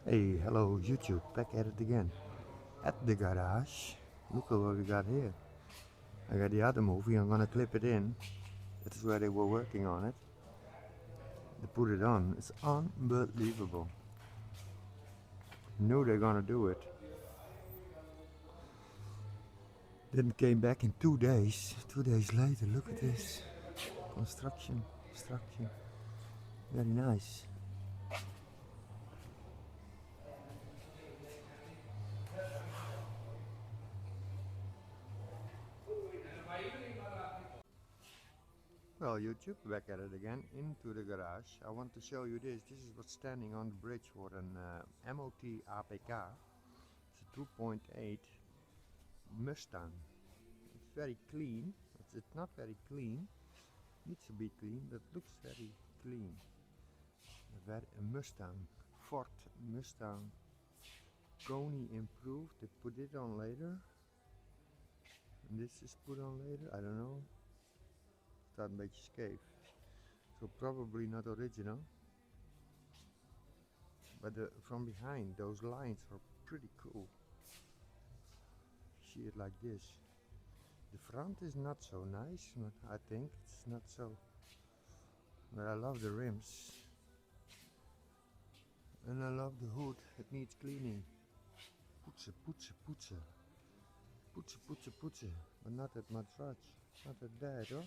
Hey, hello YouTube, back at it again. At the garage. Look at what we got here. I got the other movie, I'm gonna clip it in. That's where they were working on it. They put it on. It's unbelievable. Knew they're gonna do it. Then came back in 2 days. 2 days later, look at this. Construction. Very nice. Well, YouTube, back at it again, into the garage. I want to show you this. This is what's standing on the bridge for an MOT APK. It's a 2.8 Mustang. It's very clean. It's not very clean. Needs to be clean, but looks very clean. A Mustang. Ford Mustang. Koni improved. They put it on later. And this is put on later. I don't know. Staat een beetje scheef. So probably not original. But from behind, those lines are pretty cool. See it like this. The front is not so nice, but I think it's not so. But I love the rims. And I love the hood. It needs cleaning. Poetsen. Poetsen. But not that much. Not that bad hoor.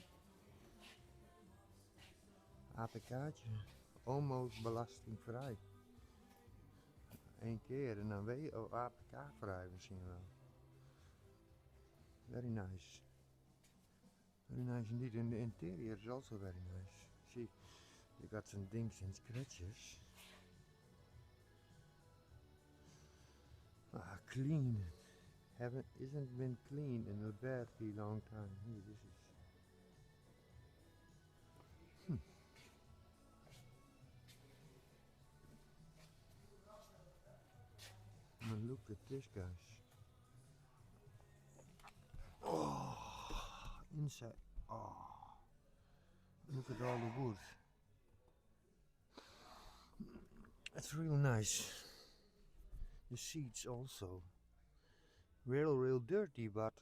APK'tje. Almost belastingvrij. Eén keer en dan weet je, oh, APK-vrij misschien wel. Very nice. Very nice indeed. And the interior is also very nice. See, you got some dings and scratches. Clean. Isn't been cleaned in a very long time. Here, this is. And look at this, guys. Oh, inside. Oh, look at all the wood. It's real nice. The seats also. Real dirty, but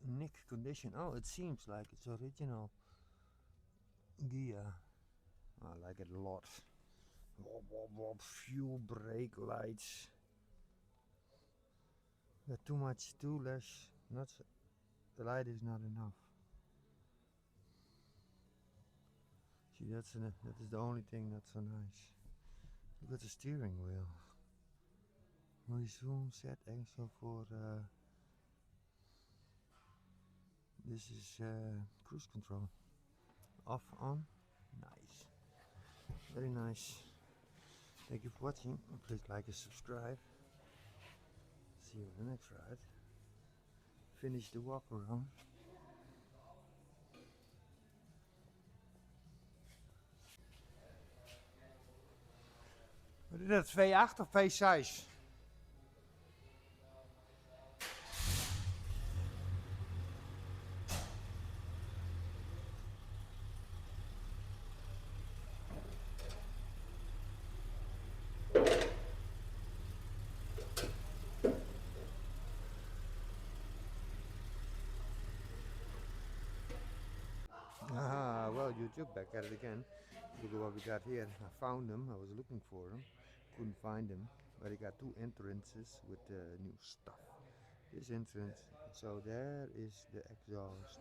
nick condition. Oh, it seems like it's original gear. I like it a lot. Fuel brake lights. Too much, too less. Not. The light is not enough. See, that is the only thing that's so nice. Look at the steering wheel. Zoom set engsel for. This is cruise control. Off, on. Nice. Very nice. Thank you for watching. Please like and subscribe. See you in the next ride. Finish the walk around. Wat is dat? V8 of V6? Well, YouTube, back at it again. Look at what we got here. I found them. I was looking for them. Couldn't find them. But I got two entrances with new stuff. This entrance. So there is the exhaust.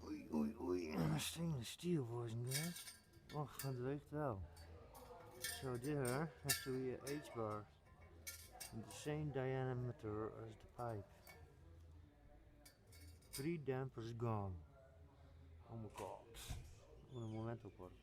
Oei. Stainless steel, boys and girls. Oh, dat lukt wel. So there has to be an H-bar. The same diameter as the pipe. 3 dampers gone. Oh my god. Wat een moment op worden.